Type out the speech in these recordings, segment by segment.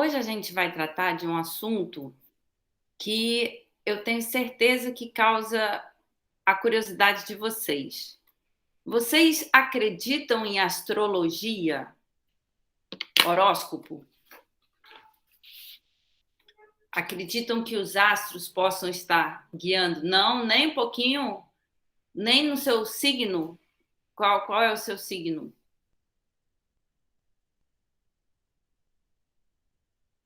Hoje a gente vai tratar de um assunto que eu tenho certeza que causa a curiosidade de vocês. Vocês acreditam em astrologia, horóscopo? Acreditam que os astros possam estar guiando? Não, nem um pouquinho, nem no seu signo. Qual é o seu signo?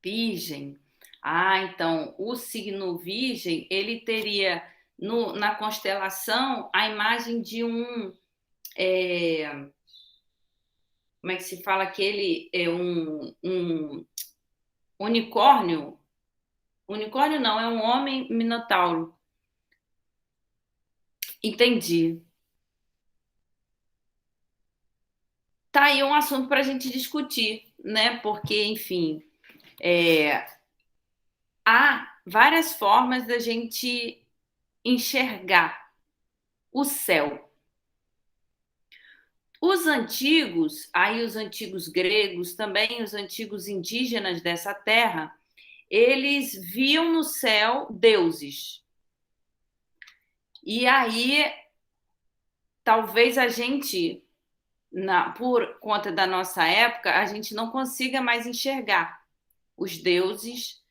Virgem. Ah, então, o signo Virgem, ele teria na constelação a imagem de é, como é que se fala aquele um unicórnio? Unicórnio não, é um homem minotauro. Entendi. Tá aí um assunto para a gente discutir, né? Porque, enfim, é, há várias formas da gente enxergar o céu. Os antigos, aí os antigos gregos, também os antigos indígenas dessa terra, eles viam no céu deuses. E aí, talvez a gente, por conta da nossa época, a gente não consiga mais enxergar os deuses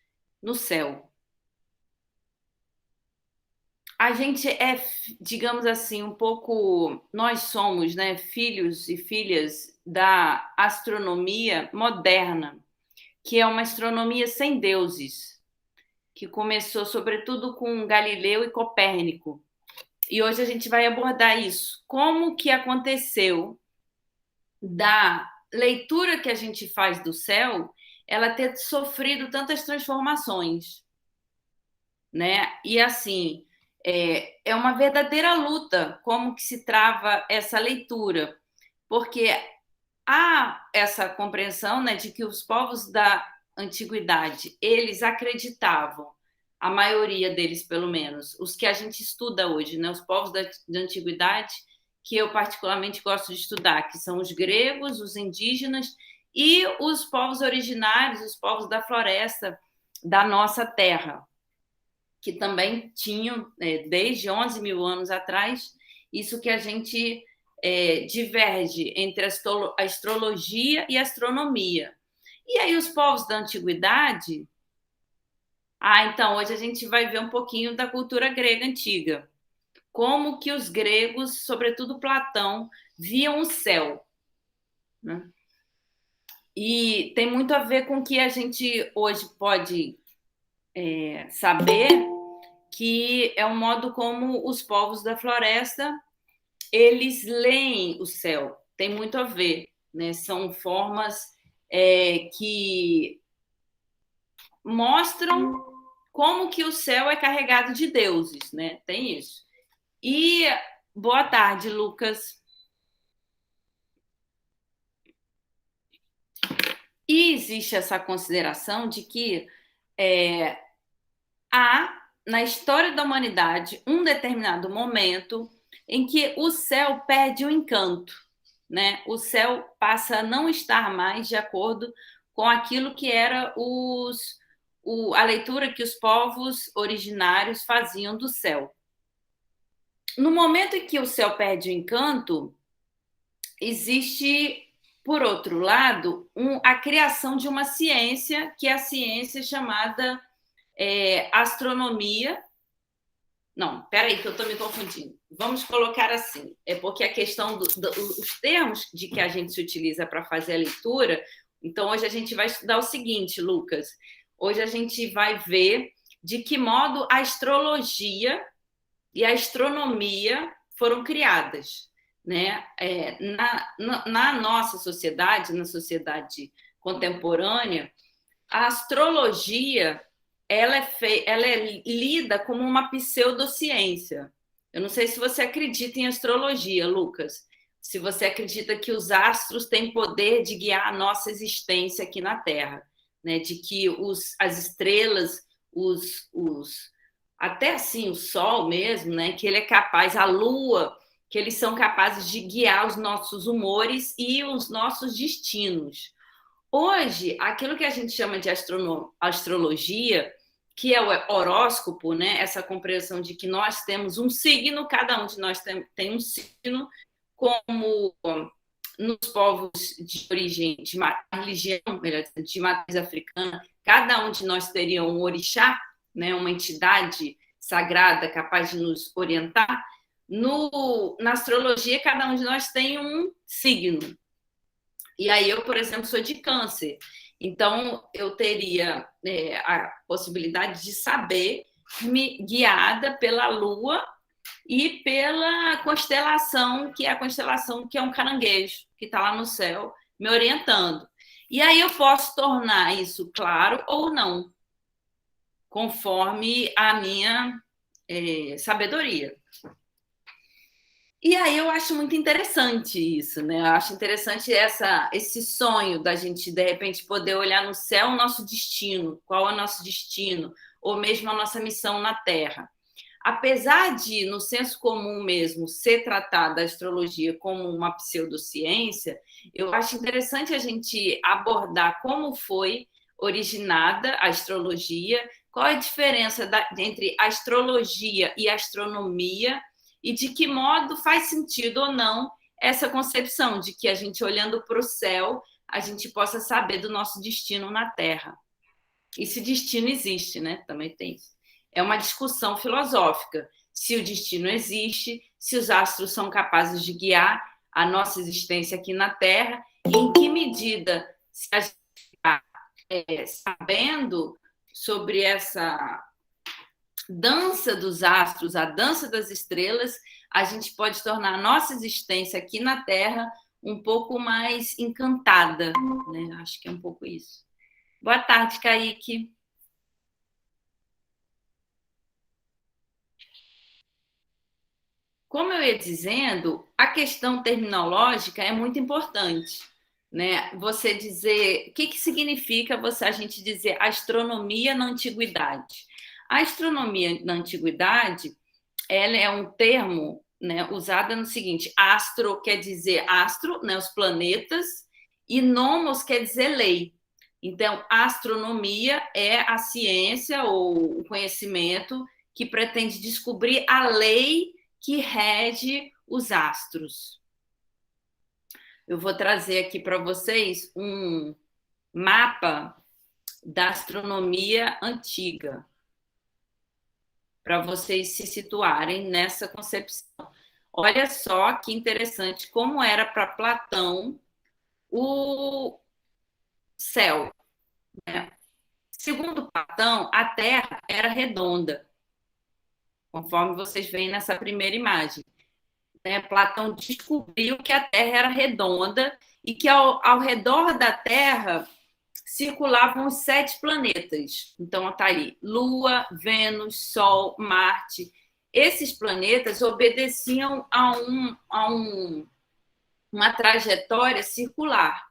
no céu. A gente é, digamos assim, um pouco. Nós somos, né, filhos e filhas da astronomia moderna, que é uma astronomia sem deuses, que começou sobretudo com Galileu e Copérnico. E hoje a gente vai abordar isso. Como que aconteceu da leitura que a gente faz do céu, ela ter sofrido tantas transformações, né? E assim, é uma verdadeira luta como que se trava essa leitura, porque há essa compreensão, né, de que os povos da antiguidade, eles acreditavam, a maioria deles pelo menos, os que a gente estuda hoje, né, os povos da antiguidade, que eu particularmente gosto de estudar, que são os gregos, os indígenas e os povos originários, os povos da floresta da nossa terra, que também tinham, desde 11 mil anos atrás, isso que a gente diverge entre a astrologia e a astronomia. E aí os povos da antiguidade, então hoje a gente vai ver um pouquinho da cultura grega antiga, como que os gregos, sobretudo Platão, viam o céu, né? E tem muito a ver com o que a gente hoje pode saber, que é o modo como os povos da floresta eles leem o céu, tem muito a ver, né? São formas que mostram como que o céu é carregado de deuses, né? Tem isso. E boa tarde, Lucas. E existe essa consideração de que há na história da humanidade um determinado momento em que o céu perde o encanto, né? O céu passa a não estar mais de acordo com aquilo que era a leitura que os povos originários faziam do céu. No momento em que o céu perde o encanto, existe, por outro lado, a criação de uma ciência, que é a ciência chamada astronomia. Não, peraí, que eu estou me confundindo. Vamos colocar assim, é porque a questão os termos de que a gente se utiliza para fazer a leitura. Então, hoje a gente vai estudar o seguinte, Lucas. Hoje a gente vai ver de que modo a astrologia e a astronomia foram criadas, né? Na nossa sociedade, na sociedade contemporânea, a astrologia ela é lida como uma pseudociência. Eu não sei se você acredita em astrologia, Lucas. Se você acredita que os astros têm poder de guiar a nossa existência aqui na Terra, né? De que as estrelas, até assim o Sol mesmo, né? Que ele é capaz, a Lua, que eles são capazes de guiar os nossos humores e os nossos destinos. Hoje, aquilo que a gente chama de astrologia, que é o horóscopo, né? Essa compreensão de que nós temos um signo, cada um de nós tem um signo, como nos povos de origem de religião, melhor dizendo, de matriz africana, cada um de nós teria um orixá, né? Uma entidade sagrada capaz de nos orientar. Na astrologia, cada um de nós tem um signo. E aí eu, por exemplo, sou de câncer. Então, eu teria a possibilidade de saber, me guiada pela lua e pela constelação, que é a constelação que é um caranguejo, que está lá no céu, me orientando. E aí eu posso tornar isso claro ou não, conforme a minha sabedoria. E aí eu acho muito interessante isso, né? Eu acho interessante esse sonho da gente, de repente, poder olhar no céu o nosso destino, qual é o nosso destino, ou mesmo a nossa missão na Terra. Apesar de, no senso comum mesmo, ser tratada a astrologia como uma pseudociência, eu acho interessante a gente abordar como foi originada a astrologia, qual é a diferença entre astrologia e astronomia, e de que modo faz sentido ou não essa concepção de que a gente, olhando para o céu, a gente possa saber do nosso destino na Terra. E se destino existe, né? Também tem isso. É uma discussão filosófica. Se o destino existe, se os astros são capazes de guiar a nossa existência aqui na Terra, e em que medida, se a gente está sabendo sobre essa dança dos astros, a dança das estrelas, a gente pode tornar a nossa existência aqui na Terra um pouco mais encantada, né? Acho que é um pouco isso. Boa tarde, Kaique. Como eu ia dizendo, a questão terminológica é muito importante, né? Você dizer o que significa a gente dizer astronomia na antiguidade. A astronomia na antiguidade, ela é um termo, né, usado no seguinte: astro quer dizer astro, né, os planetas, e nomos quer dizer lei. Então, a astronomia é a ciência ou o conhecimento que pretende descobrir a lei que rege os astros. Eu vou trazer aqui para vocês um mapa da astronomia antiga, para vocês se situarem nessa concepção. Olha só que interessante como era para Platão o céu, né? Segundo Platão, a Terra era redonda, conforme vocês veem nessa primeira imagem. Platão descobriu que a Terra era redonda e que ao redor da Terra circulavam os 7 planetas. Então, está aí: Lua, Vênus, Sol, Marte. Esses planetas obedeciam a uma trajetória circular.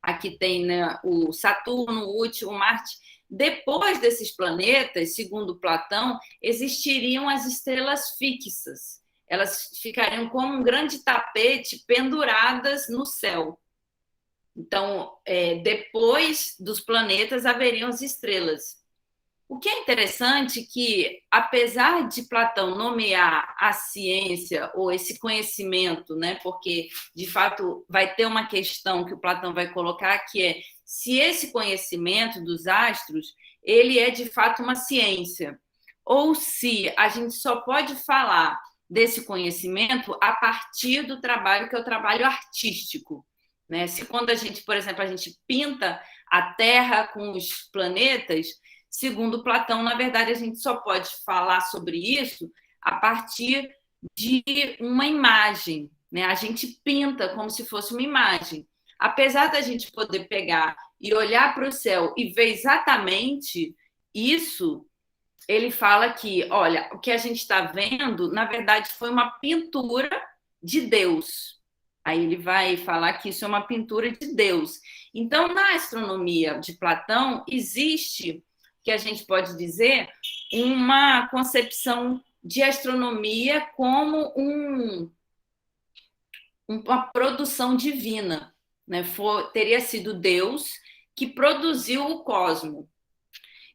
Aqui tem, né, o Saturno, o Útil, o Marte. Depois desses planetas, segundo Platão, existiriam as estrelas fixas. Elas ficariam como um grande tapete penduradas no céu. Então, depois dos planetas haveriam as estrelas. O que é interessante é que, apesar de Platão nomear a ciência ou esse conhecimento, né, porque, de fato, vai ter uma questão que o Platão vai colocar, que é se esse conhecimento dos astros, ele é, de fato, uma ciência, ou se a gente só pode falar desse conhecimento a partir do trabalho que é o trabalho artístico. Né? Se quando a gente, por exemplo, a gente pinta a Terra com os planetas, segundo Platão, na verdade, a gente só pode falar sobre isso a partir de uma imagem. Né? A gente pinta como se fosse uma imagem. Apesar da gente poder pegar e olhar para o céu e ver exatamente isso, ele fala que, olha, o que a gente está vendo, na verdade, foi uma pintura de Deus. Aí ele vai falar que isso é uma pintura de Deus. Então, na astronomia de Platão, existe, que a gente pode dizer, uma concepção de astronomia como uma produção divina. né? Teria sido Deus que produziu o cosmo.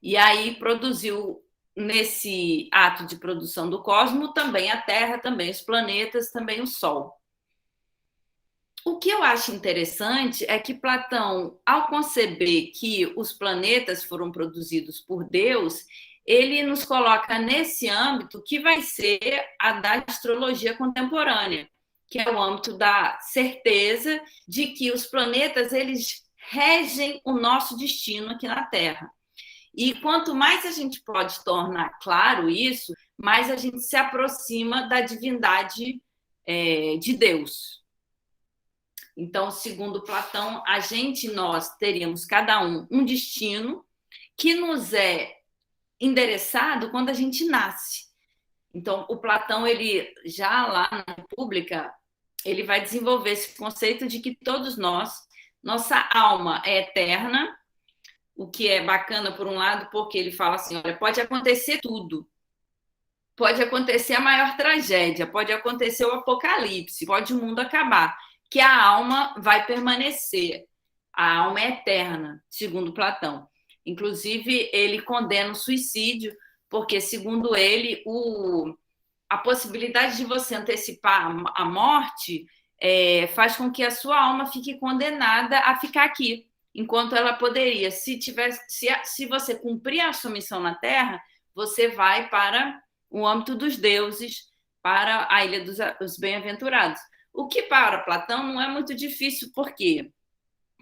E aí produziu, nesse ato de produção do cosmo, também a Terra, também os planetas, também o Sol. O que eu acho interessante é que Platão, ao conceber que os planetas foram produzidos por Deus, ele nos coloca nesse âmbito que vai ser a da astrologia contemporânea, que é o âmbito da certeza de que os planetas eles regem o nosso destino aqui na Terra. E quanto mais a gente pode tornar claro isso, mais a gente se aproxima da divindade de Deus. Então, segundo Platão, nós teríamos cada um destino que nos é endereçado quando a gente nasce. Então, o Platão, ele já lá na República, ele vai desenvolver esse conceito de que todos nós, nossa alma é eterna, o que é bacana por um lado, porque ele fala assim, olha, pode acontecer tudo. Pode acontecer a maior tragédia, pode acontecer o apocalipse, pode o mundo acabar, que a alma vai permanecer. A alma é eterna, segundo Platão. Inclusive, ele condena o suicídio, porque, segundo ele, a possibilidade de você antecipar a morte faz com que a sua alma fique condenada a ficar aqui, enquanto ela poderia. Se você cumprir a sua missão na Terra, você vai para o âmbito dos deuses, para a Ilha dos Bem-Aventurados. O que para Platão não é muito difícil, por quê?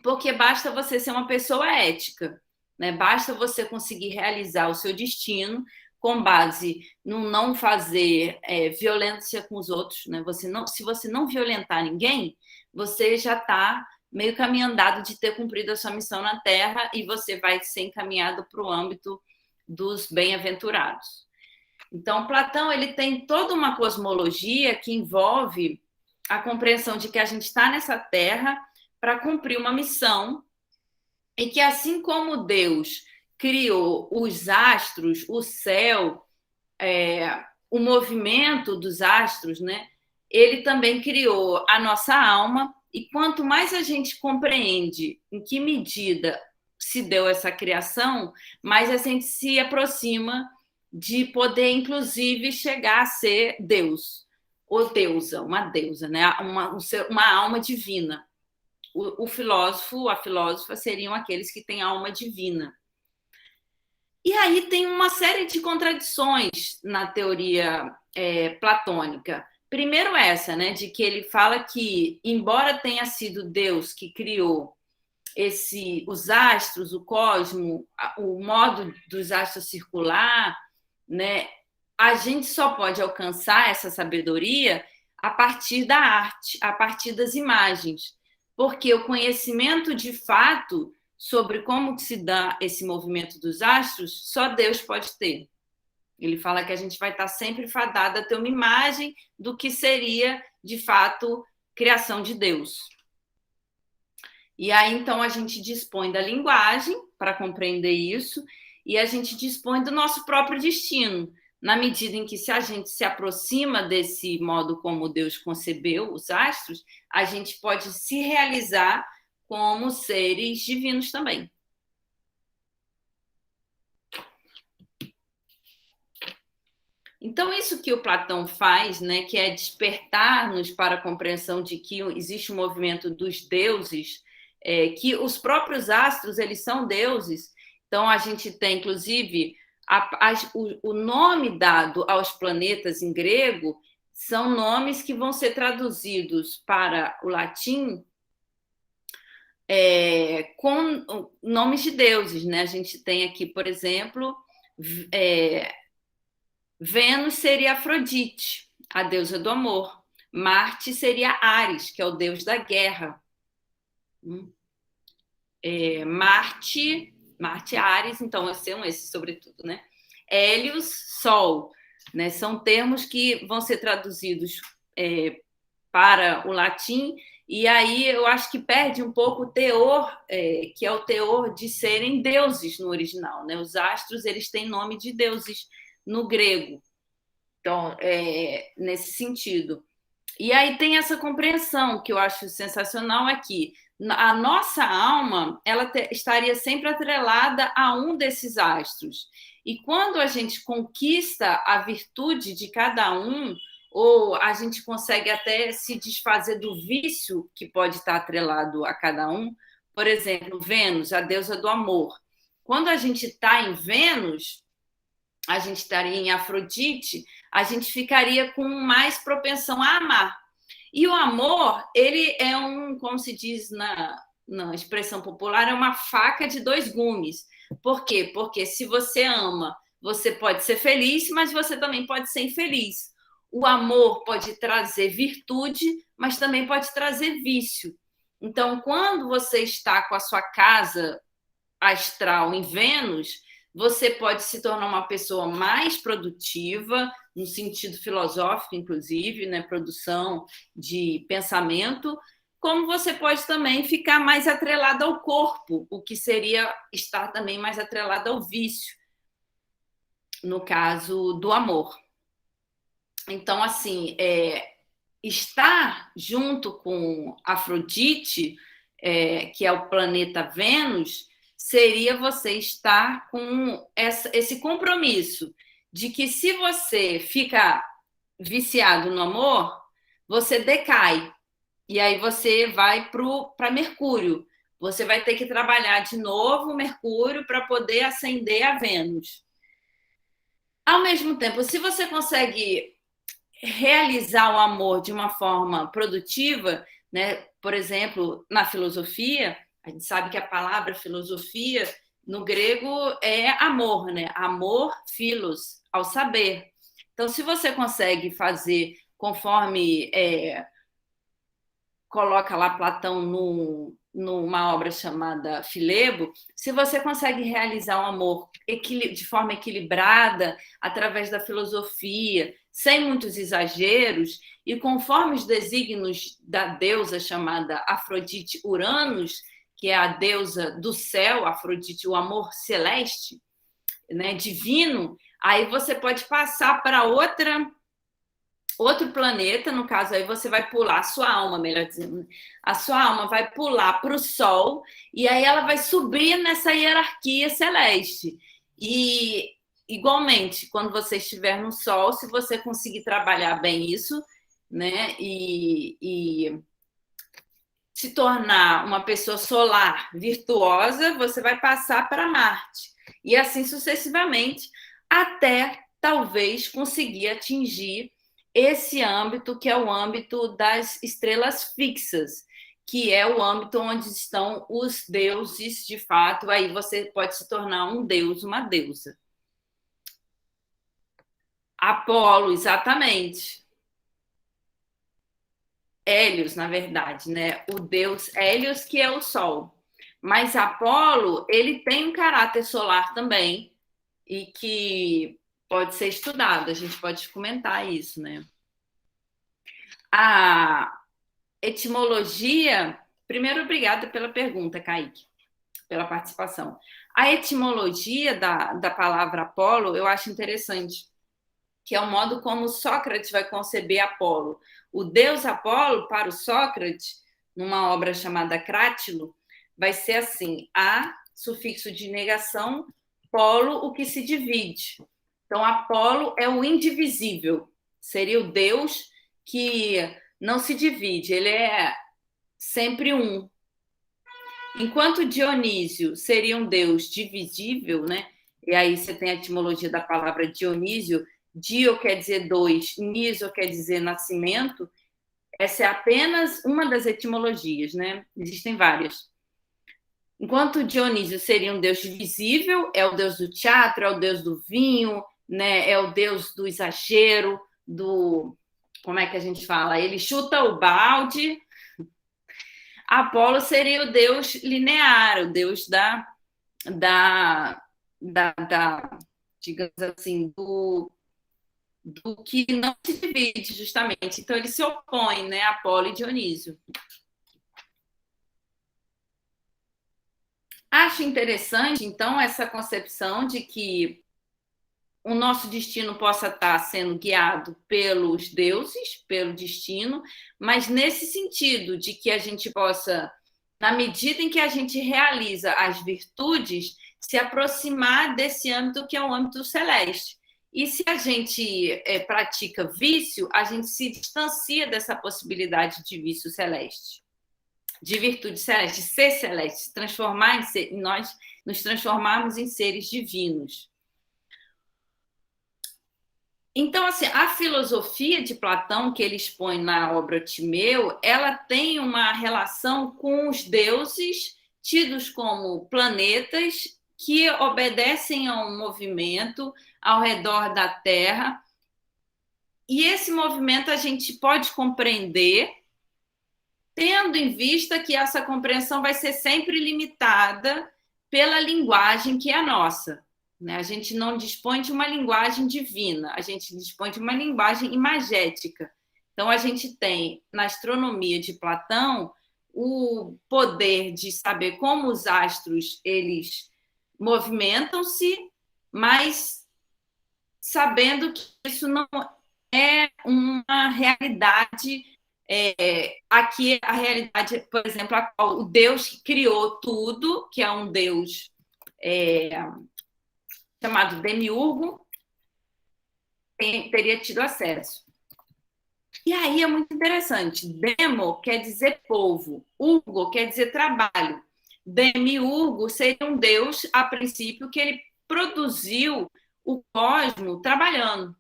Porque basta você ser uma pessoa ética, né? Basta você conseguir realizar o seu destino com base no não fazer violência com os outros, né? Se você não violentar ninguém, você já está meio caminho andado de ter cumprido a sua missão na Terra e você vai ser encaminhado para o âmbito dos bem-aventurados. Então, Platão ele tem toda uma cosmologia que envolve a compreensão de que a gente está nessa Terra para cumprir uma missão e que, assim como Deus criou os astros, o céu, o movimento dos astros, né? Ele também criou a nossa alma, e quanto mais a gente compreende em que medida se deu essa criação, mais a gente se aproxima de poder, inclusive, chegar a ser Deus, ou deusa, uma deusa, né? uma alma divina. O filósofo, a filósofa seriam aqueles que têm alma divina. E aí tem uma série de contradições na teoria platônica. Primeiro essa, né, de que ele fala que, embora tenha sido Deus que criou os astros, o cosmo, o modo dos astros circular, né, a gente só pode alcançar essa sabedoria a partir da arte, a partir das imagens, porque o conhecimento de fato sobre como se dá esse movimento dos astros, só Deus pode ter. Ele fala que a gente vai estar sempre fadada a ter uma imagem do que seria, de fato, criação de Deus. E aí, então, a gente dispõe da linguagem para compreender isso e a gente dispõe do nosso próprio destino, na medida em que, se a gente se aproxima desse modo como Deus concebeu os astros, a gente pode se realizar como seres divinos também. Então, isso que o Platão faz, né, que é despertar-nos para a compreensão de que existe um movimento dos deuses, que os próprios astros, eles são deuses. Então, a gente tem, inclusive, o nome dado aos planetas em grego são nomes que vão ser traduzidos para o latim com nomes de deuses, né? A gente tem aqui, por exemplo, Vênus seria Afrodite, a deusa do amor. Marte seria Ares, que é o deus da guerra. Marte, Ares, então são esses, sobretudo, né? Hélios, Sol, né? São termos que vão ser traduzidos para o latim, e aí eu acho que perde um pouco o teor, que é o teor de serem deuses no original, né? Os astros, eles têm nome de deuses no grego. Então, nesse sentido. E aí tem essa compreensão que eu acho sensacional aqui. A nossa alma, ela estaria sempre atrelada a um desses astros. E quando a gente conquista a virtude de cada um, ou a gente consegue até se desfazer do vício que pode estar atrelado a cada um, por exemplo, Vênus, a deusa do amor. Quando a gente está em Vênus, a gente estaria em Afrodite, a gente ficaria com mais propensão a amar. E o amor, ele é como se diz na expressão popular, é uma faca de dois gumes. Por quê? Porque se você ama, você pode ser feliz, mas você também pode ser infeliz. O amor pode trazer virtude, mas também pode trazer vício. Então, quando você está com a sua casa astral em Vênus, você pode se tornar uma pessoa mais produtiva, no sentido filosófico, inclusive, né? Produção de pensamento, como você pode também ficar mais atrelada ao corpo, o que seria estar também mais atrelada ao vício, no caso do amor. Então, assim, estar junto com Afrodite, que é o planeta Vênus, seria você estar com esse compromisso de que se você fica viciado no amor, você decai. E aí você vai para Mercúrio. Você vai ter que trabalhar de novo Mercúrio para poder ascender a Vênus. Ao mesmo tempo, se você consegue realizar o amor de uma forma produtiva, né? Por exemplo, na filosofia, a gente sabe que a palavra filosofia no grego é amor, né? Amor, philos, ao saber. Então, se você consegue fazer conforme coloca lá Platão numa obra chamada Filebo, se você consegue realizar um amor de forma equilibrada, através da filosofia, sem muitos exageros, e conforme os desígnios da deusa chamada Afrodite Uranus, que é a deusa do céu, Afrodite, o amor celeste, né, divino, aí você pode passar para outro planeta, no caso aí você vai pular a sua alma, melhor dizendo, a sua alma vai pular para o Sol e aí ela vai subir nessa hierarquia celeste. E igualmente, quando você estiver no Sol, se você conseguir trabalhar bem isso, né, e se tornar uma pessoa solar virtuosa, você vai passar para Marte. E assim sucessivamente, até talvez conseguir atingir esse âmbito que é o âmbito das estrelas fixas, que é o âmbito onde estão os deuses de fato. Aí você pode se tornar um deus, uma deusa. Apolo, exatamente. Hélios, na verdade, né? O deus Hélios, que é o Sol. Mas Apolo, ele tem um caráter solar também e que pode ser estudado. A gente pode comentar isso, né? A etimologia. Primeiro, obrigada pela pergunta, Kaique, pela participação. A etimologia da palavra Apolo eu acho interessante, que é o modo como Sócrates vai conceber Apolo. O deus Apolo, para o Sócrates, numa obra chamada Crátilo, vai ser assim: a, sufixo de negação, polo, o que se divide. Então, Apolo é o indivisível, seria o deus que não se divide, ele é sempre um. Enquanto Dionísio seria um deus divisível, né? E aí você tem a etimologia da palavra Dionísio, Dio quer dizer dois, Niso quer dizer nascimento. Essa é apenas uma das etimologias, né? Existem várias. Enquanto Dionísio seria um deus divisível, é o deus do teatro, é o deus do vinho, né? É o deus do exagero, do... Como é que a gente fala? Ele chuta o balde. Apolo seria o deus linear, o deus da, da digamos assim, do que não se divide, justamente. Então, ele se opõe, né, a Apolo e Dionísio. Acho interessante, então, essa concepção de que o nosso destino possa estar sendo guiado pelos deuses, pelo destino, mas nesse sentido de que a gente possa, na medida em que a gente realiza as virtudes, se aproximar desse âmbito que é o âmbito celeste. E se a gente pratica vício, a gente se distancia dessa possibilidade de vício celeste, de virtude celeste, ser celeste, se transformar em ser, nós nos transformarmos em seres divinos. Então, assim, a filosofia de Platão que ele expõe na obra Timeu, ela tem uma relação com os deuses tidos como planetas que obedecem a um movimento ao redor da Terra. E esse movimento a gente pode compreender tendo em vista que essa compreensão vai ser sempre limitada pela linguagem que é a nossa. A gente não dispõe de uma linguagem divina, a gente dispõe de uma linguagem imagética. Então, a gente tem, na astronomia de Platão, o poder de saber como os astros eles movimentam-se, mas sabendo que isso não é uma realidade. Aqui, a realidade, por exemplo, a qual o Deus que criou tudo, que é um Deus chamado Demiurgo, teria tido acesso. E aí é muito interessante. Demo quer dizer povo, urgo quer dizer trabalho. Demiurgo seria um deus, a princípio, que ele produziu o cosmo trabalhando.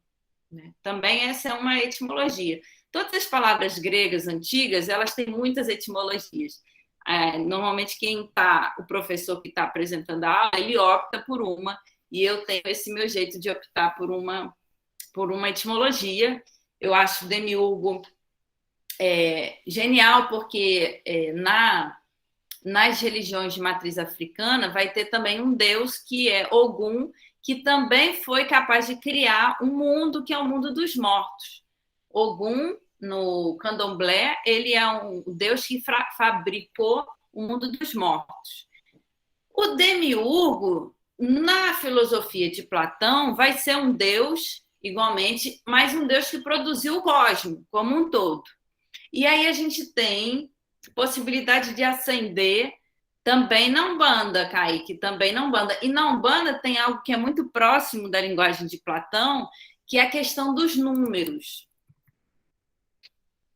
Também essa é uma etimologia. Todas as palavras gregas antigas, elas têm muitas etimologias. Normalmente, o professor que está apresentando a aula, ele opta por uma, e eu tenho esse meu jeito de optar por uma etimologia. Eu acho Demiurgo genial, porque nas religiões de matriz africana vai ter também um deus que é Ogum, que também foi capaz de criar um mundo que é o mundo dos mortos. Ogum, no candomblé, ele é um deus que fabricou o mundo dos mortos. O Demiurgo, na filosofia de Platão, vai ser um deus, igualmente, mas um deus que produziu o cosmos como um todo. E aí a gente tem possibilidade de ascender também na Umbanda, Kaique, também na Umbanda. E na Umbanda tem algo que é muito próximo da linguagem de Platão, que é a questão dos números.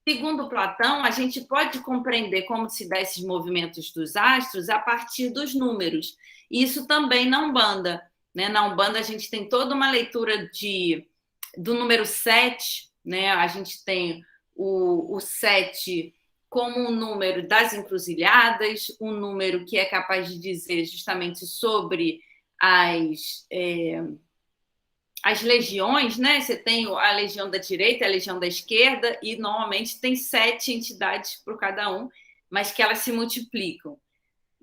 Segundo Platão, a gente pode compreender como se dá esses movimentos dos astros a partir dos números. Isso também na Umbanda. Na Umbanda, a gente tem toda uma leitura do número 7, a gente tem o 7 como um número das encruzilhadas, um número que é capaz de dizer justamente sobre as legiões, Você tem a legião da direita, a legião da esquerda, e normalmente tem 7 entidades por cada um, mas que elas se multiplicam.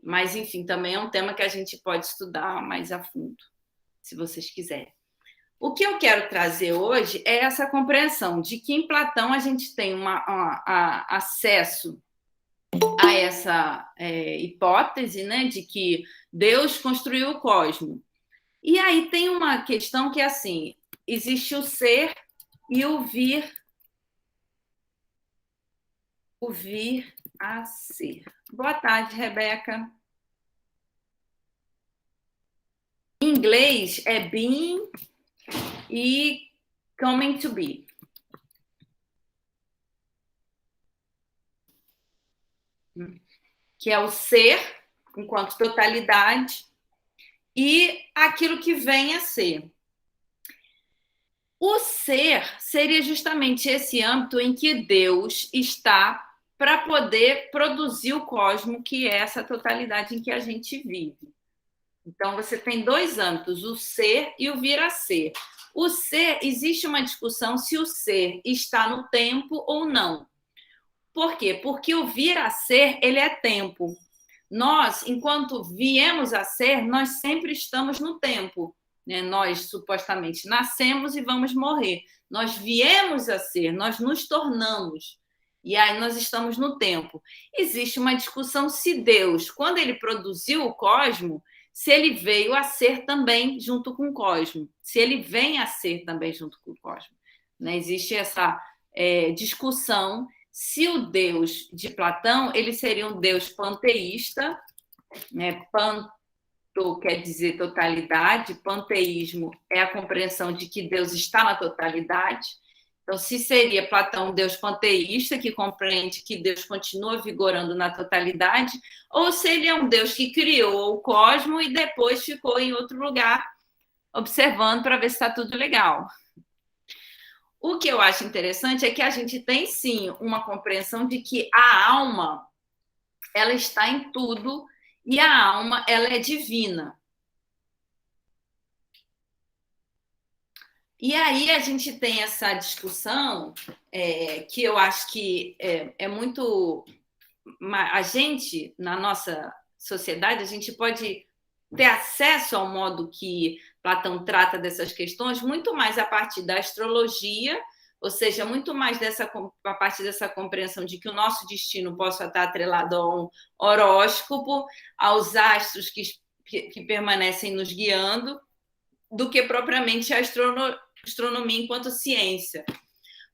Mas, enfim, também é um tema que a gente pode estudar mais a fundo, se vocês quiserem. O que eu quero trazer hoje é essa compreensão de que em Platão a gente tem acesso a essa hipótese, de que Deus construiu o cosmos. E aí tem uma questão que é assim, existe o ser e o vir a ser. Boa tarde, Rebeca. Em inglês é being e coming to be. Que é o ser enquanto totalidade e aquilo que vem a ser. O ser seria justamente esse âmbito em que Deus está para poder produzir o cosmos, que é essa totalidade em que a gente vive. Então, você tem 2 âmbitos, o ser e o vir a ser. O ser, existe uma discussão se o ser está no tempo ou não. Por quê? Porque o vir a ser, ele é tempo. Nós, enquanto viemos a ser, nós sempre estamos no tempo. Nós, supostamente, nascemos e vamos morrer. Nós viemos a ser, nós nos tornamos. E aí nós estamos no tempo. Existe uma discussão se Deus, quando ele produziu o cosmos, se ele veio a ser também junto com o cosmo, se ele vem a ser também junto com o cosmo. Né? Existe essa discussão se o Deus de Platão ele seria um Deus panteísta, né? Panto quer dizer totalidade, panteísmo é a compreensão de que Deus está na totalidade. Então, se seria Platão um Deus panteísta, que compreende que Deus continua vigorando na totalidade, ou se ele é um Deus que criou o cosmo e depois ficou em outro lugar, observando para ver se está tudo legal. O que eu acho interessante é que a gente tem, sim, uma compreensão de que a alma ela está em tudo e a alma ela é divina. E aí a gente tem essa discussão que eu acho que é muito... A gente, na nossa sociedade, a gente pode ter acesso ao modo que Platão trata dessas questões muito mais a partir da astrologia, ou seja, muito mais a partir dessa compreensão de que o nosso destino possa estar atrelado a um horóscopo, aos astros que permanecem nos guiando, do que propriamente a astronomia enquanto ciência.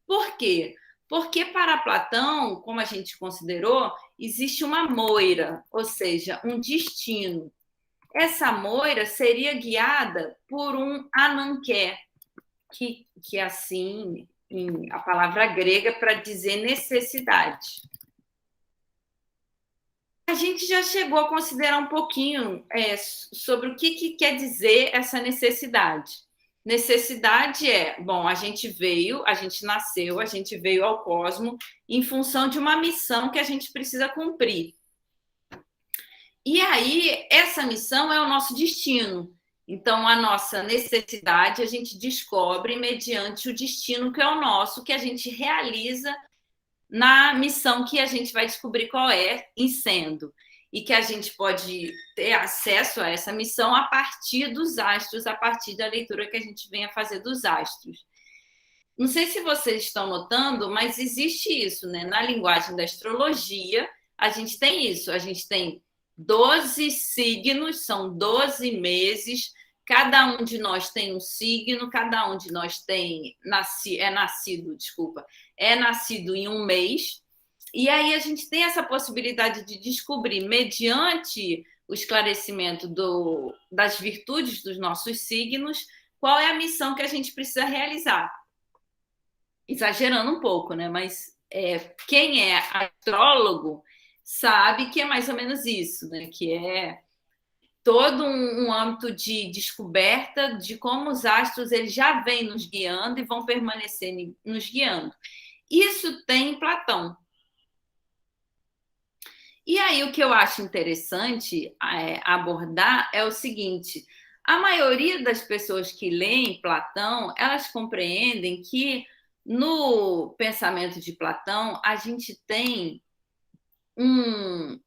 Por quê? Porque para Platão, como a gente considerou, existe uma moira, ou seja, um destino. Essa moira seria guiada por um ananké, que assim, a palavra grega para dizer necessidade. A gente já chegou a considerar um pouquinho sobre o que quer dizer essa necessidade. Necessidade bom, a gente veio, a gente nasceu, a gente veio ao cosmo em função de uma missão que a gente precisa cumprir. E aí, essa missão é o nosso destino. Então, a nossa necessidade a gente descobre mediante o destino que é o nosso, que a gente realiza na missão que a gente vai descobrir qual é em sendo. E que a gente pode ter acesso a essa missão a partir dos astros, a partir da leitura que a gente venha fazer dos astros. Não sei se vocês estão notando, mas existe isso, né? Na linguagem da astrologia, a gente tem isso. A gente tem 12 signos, são 12 meses, cada um de nós tem um signo, cada um de nós é nascido em um mês, e aí a gente tem essa possibilidade de descobrir, mediante o esclarecimento das virtudes dos nossos signos, qual é a missão que a gente precisa realizar. Exagerando um pouco, né? Mas quem é astrólogo sabe que é mais ou menos isso, né? Que é todo um âmbito de descoberta de como os astros eles já vêm nos guiando e vão permanecer nos guiando. Isso tem em Platão. E aí o que eu acho interessante abordar é o seguinte: a maioria das pessoas que leem Platão, elas compreendem que no pensamento de Platão a gente tem um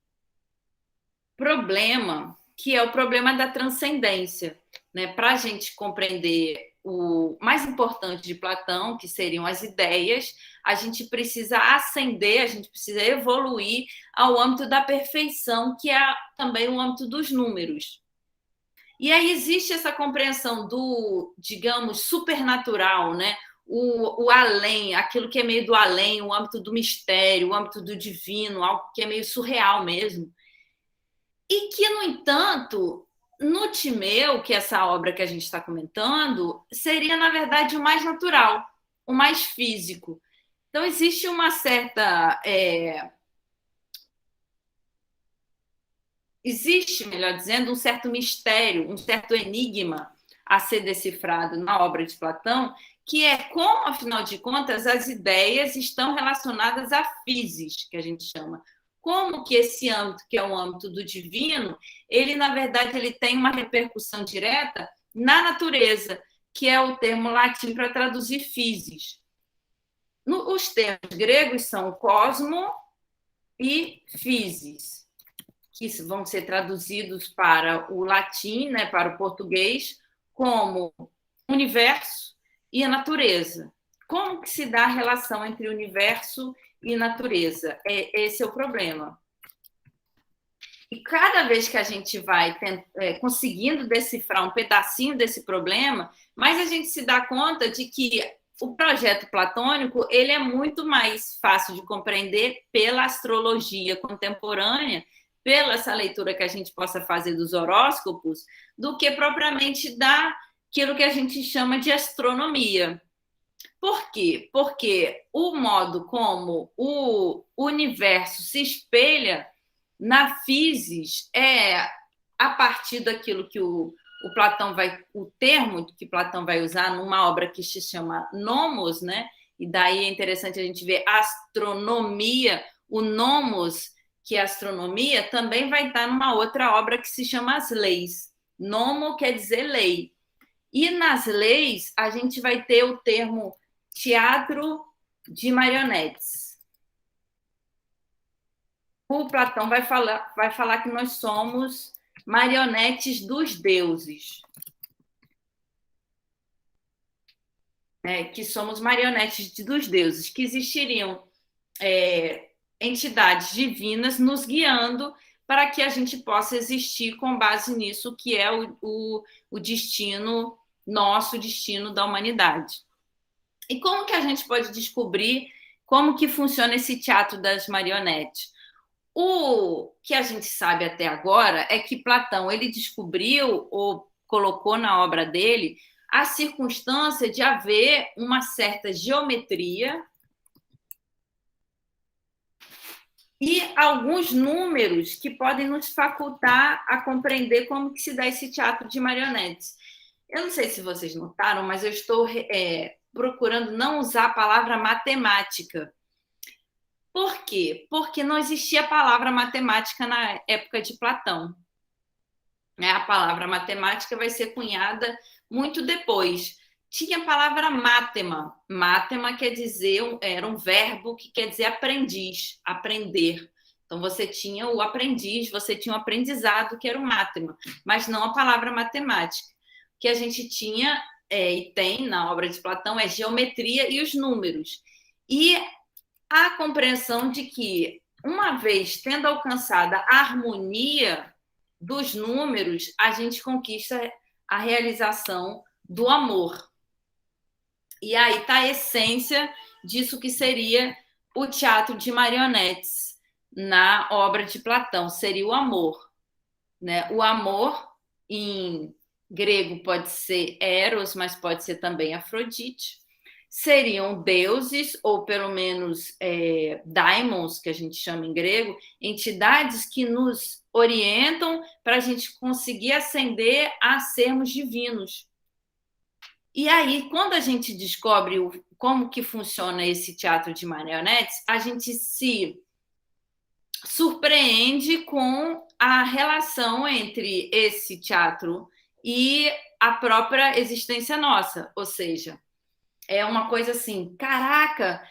problema que é o problema da transcendência, né? Para a gente compreender o mais importante de Platão, que seriam as ideias, a gente precisa ascender, a gente precisa evoluir ao âmbito da perfeição, que é também o âmbito dos números. E aí existe essa compreensão do, digamos, supernatural, né? O além, aquilo que é meio do além, o âmbito do mistério, o âmbito do divino, algo que é meio surreal mesmo. E que, no entanto, no Timeu, que é essa obra que a gente está comentando, seria, na verdade, o mais natural, o mais físico. Então, existe uma certa... Existe, melhor dizendo, um certo mistério, um certo enigma a ser decifrado na obra de Platão, que é como, afinal de contas, as ideias estão relacionadas à physis, que a gente chama. Como que esse âmbito, que é o âmbito do divino, ele, na verdade, ele tem uma repercussão direta na natureza, que é o termo latim para traduzir physis. Os termos gregos são cosmo e physis, que vão ser traduzidos para o latim, né, para o português, como universo e a natureza. Como que se dá a relação entre o universo e natureza? Esse é o problema. E cada vez que a gente vai conseguindo decifrar um pedacinho desse problema, mais a gente se dá conta de que o projeto platônico ele é muito mais fácil de compreender pela astrologia contemporânea, pela essa leitura que a gente possa fazer dos horóscopos, do que propriamente daquilo que a gente chama de astronomia. Por quê? Porque o modo como o universo se espelha na physis é a partir daquilo que o Platão o termo que Platão vai usar numa obra que se chama Nomos, né? E daí é interessante a gente ver astronomia, o Nomos, que é astronomia, também vai estar numa outra obra que se chama As Leis. Nomo quer dizer lei. E nas leis a gente vai ter o termo teatro de marionetes. O Platão vai falar que nós somos marionetes dos deuses. Que somos marionetes dos deuses, que existiriam entidades divinas nos guiando para que a gente possa existir com base nisso, que é o destino, nosso destino da humanidade. E como que a gente pode descobrir como que funciona esse teatro das marionetes? O que a gente sabe até agora é que Platão ele descobriu ou colocou na obra dele a circunstância de haver uma certa geometria e alguns números que podem nos facultar a compreender como que se dá esse teatro de marionetes. Eu não sei se vocês notaram, mas eu estou procurando não usar a palavra matemática. Por quê? Porque não existia a palavra matemática na época de Platão. A palavra matemática vai ser cunhada muito depois. Tinha a palavra mátema. Mátema quer dizer, era um verbo que quer dizer aprendiz, aprender. Então, você tinha o aprendiz, você tinha o aprendizado, que era o mátema, mas não a palavra matemática. O que a gente tinha e tem na obra de Platão é geometria e os números. E a compreensão de que, uma vez tendo alcançada a harmonia dos números, a gente conquista a realização do amor. E aí está a essência disso que seria o teatro de marionetes na obra de Platão, seria o amor. Né? O amor, em grego, pode ser Eros, mas pode ser também Afrodite. Seriam deuses, ou pelo menos daimons, que a gente chama em grego, entidades que nos orientam para a gente conseguir ascender a sermos divinos. E aí, quando a gente descobre como que funciona esse teatro de marionetes, a gente se surpreende com a relação entre esse teatro e a própria existência nossa, ou seja, é uma coisa assim, caraca,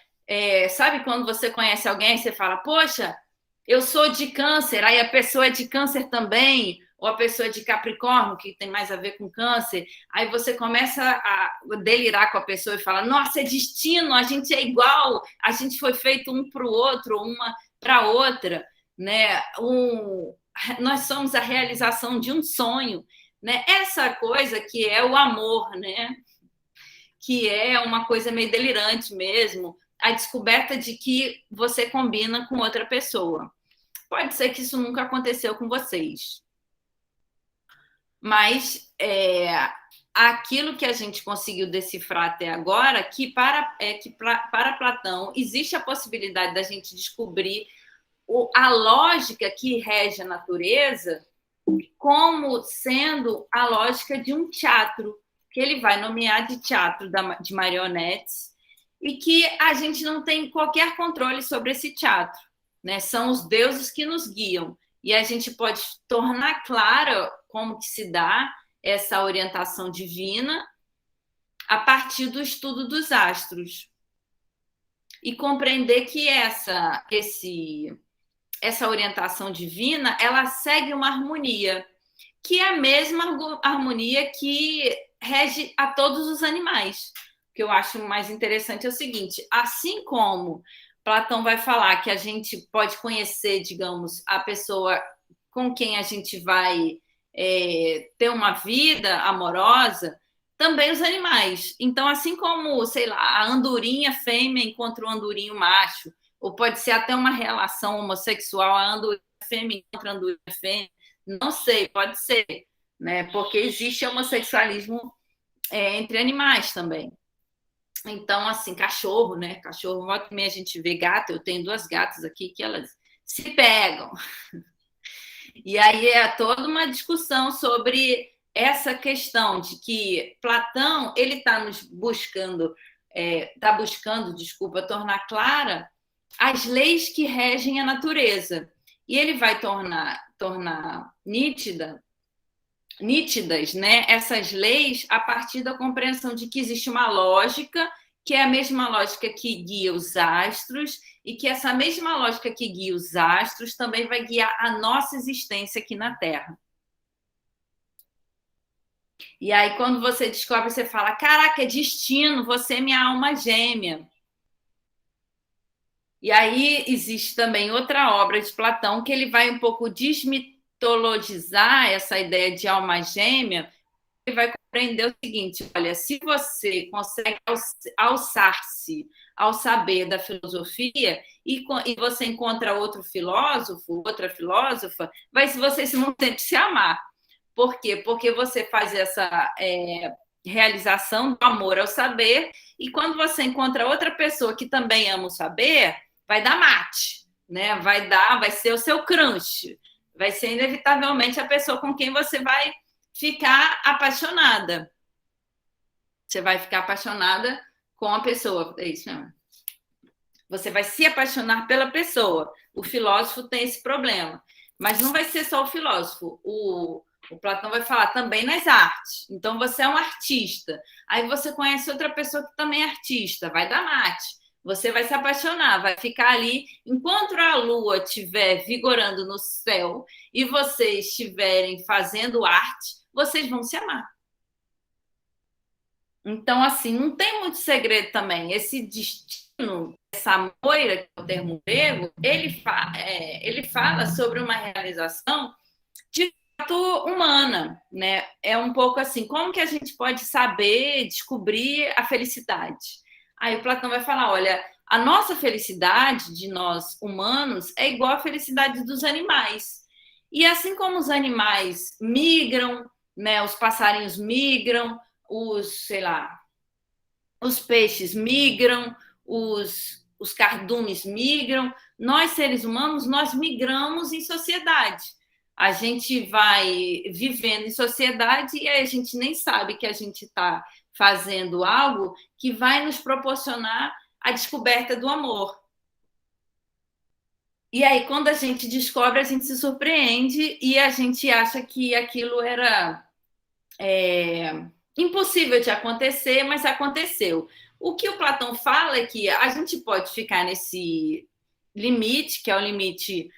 sabe quando você conhece alguém e você fala, poxa, eu sou de câncer, aí a pessoa é de câncer também, ou a pessoa é de Capricórnio, que tem mais a ver com câncer, aí você começa a delirar com a pessoa e fala, nossa, é destino, a gente é igual, a gente foi feito um para o outro, uma para outra, né? Nós somos a realização de um sonho, né? Essa coisa que é o amor, né? Que é uma coisa meio delirante mesmo, a descoberta de que você combina com outra pessoa. Pode ser que isso nunca aconteceu com vocês, mas aquilo que a gente conseguiu decifrar até agora, que para Platão existe a possibilidade da gente descobrir a lógica que rege a natureza como sendo a lógica de um teatro, que ele vai nomear de teatro de marionetes, e que a gente não tem qualquer controle sobre esse teatro. Né? São os deuses que nos guiam. E a gente pode tornar claro como que se dá essa orientação divina a partir do estudo dos astros. E compreender que essa orientação divina, ela segue uma harmonia, que é a mesma harmonia que rege a todos os animais. O que eu acho mais interessante é o seguinte, assim como Platão vai falar que a gente pode conhecer, digamos, a pessoa com quem a gente vai ter uma vida amorosa, também os animais. Então, assim como, sei lá, a andorinha fêmea encontra o andorinho macho, ou pode ser até uma relação homossexual, a andorinha fêmea encontra a andorinha fêmea, não sei, pode ser, né? Porque existe homossexualismo entre animais também. Então, assim, cachorro, né? Cachorro, volta e meia a gente vê gato, eu tenho 2 gatas aqui que elas se pegam. E aí é toda uma discussão sobre essa questão de que Platão ele está nos buscando, desculpa, tornar clara as leis que regem a natureza. E ele vai tornar nítidas, né, essas leis a partir da compreensão de que existe uma lógica, que é a mesma lógica que guia os astros, e que essa mesma lógica que guia os astros também vai guiar a nossa existência aqui na Terra. E aí, quando você descobre, você fala: caraca, é destino, você é minha alma gêmea. E aí existe também outra obra de Platão que ele vai um pouco desmitologizar essa ideia de alma gêmea. Ele vai compreender o seguinte: olha, se você consegue alçar-se ao saber da filosofia e você encontra outro filósofo, outra filósofa, vocês vão sempre se amar. Por quê? Porque você faz essa realização do amor ao saber, e quando você encontra outra pessoa que também ama o saber, vai dar mate, né? Vai ser o seu crush, vai ser inevitavelmente a pessoa com quem você vai ficar apaixonada. Você vai ficar apaixonada com a pessoa, é isso mesmo. Você vai se apaixonar pela pessoa. O filósofo tem esse problema, mas não vai ser só o filósofo. O Platão vai falar também nas artes. Então, você é um artista. Aí você conhece outra pessoa que também é artista. Vai dar mate. Você vai se apaixonar, vai ficar ali. Enquanto a lua estiver vigorando no céu e vocês estiverem fazendo arte, vocês vão se amar. Então, assim, não tem muito segredo também. Esse destino, essa moira, que é o termo grego, ele fala sobre uma realização de fato humana, né? É um pouco assim, como que a gente pode saber, descobrir a felicidade? Aí o Platão vai falar, olha, a nossa felicidade de nós humanos é igual à felicidade dos animais. E assim como os animais migram, né, os passarinhos migram, sei lá, os peixes migram, os cardumes migram, nós seres humanos, nós migramos em sociedade. A gente vai vivendo em sociedade e a gente nem sabe que a gente está fazendo algo que vai nos proporcionar a descoberta do amor. E aí, quando a gente descobre, a gente se surpreende e a gente acha que aquilo era impossível de acontecer, mas aconteceu. O que o Platão fala é que a gente pode ficar nesse limite, que é o limite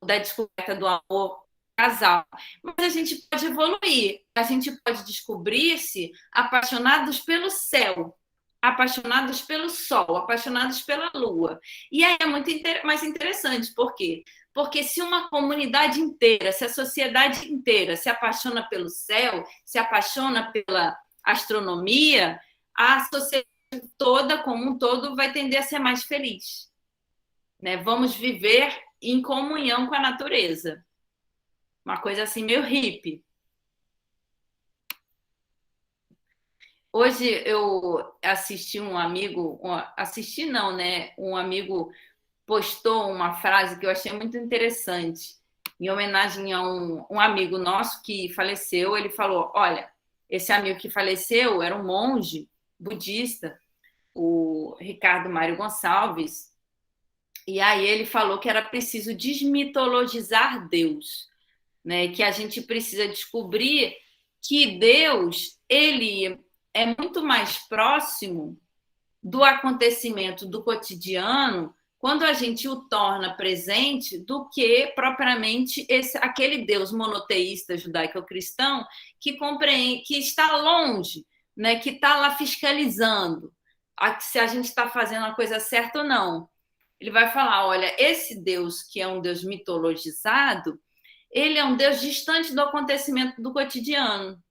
da descoberta do amor casal, mas a gente pode evoluir, a gente pode descobrir-se apaixonados pelo céu, apaixonados pelo sol, apaixonados pela lua. E aí é muito mais interessante, por quê? Porque se uma comunidade inteira, se a sociedade inteira se apaixona pelo céu, se apaixona pela astronomia, a sociedade toda, como um todo, vai tender a ser mais feliz. Né? Vamos viver em comunhão com a natureza. Uma coisa assim meio hippie. Hoje eu assisti um amigo, assisti não, né? Um amigo postou uma frase que eu achei muito interessante, em homenagem a um amigo nosso que faleceu. Ele falou: olha, esse amigo que faleceu era um monge budista, o Ricardo Mário Gonçalves, e aí ele falou que era preciso desmitologizar Deus, né? Que a gente precisa descobrir que Deus, ele é muito mais próximo do acontecimento do cotidiano quando a gente o torna presente do que propriamente aquele Deus monoteísta judaico-cristão que compreende, que está longe, né, que está lá fiscalizando se a gente está fazendo a coisa certa ou não. Ele vai falar, olha, esse Deus que é um Deus mitologizado, ele é um Deus distante do acontecimento do cotidiano.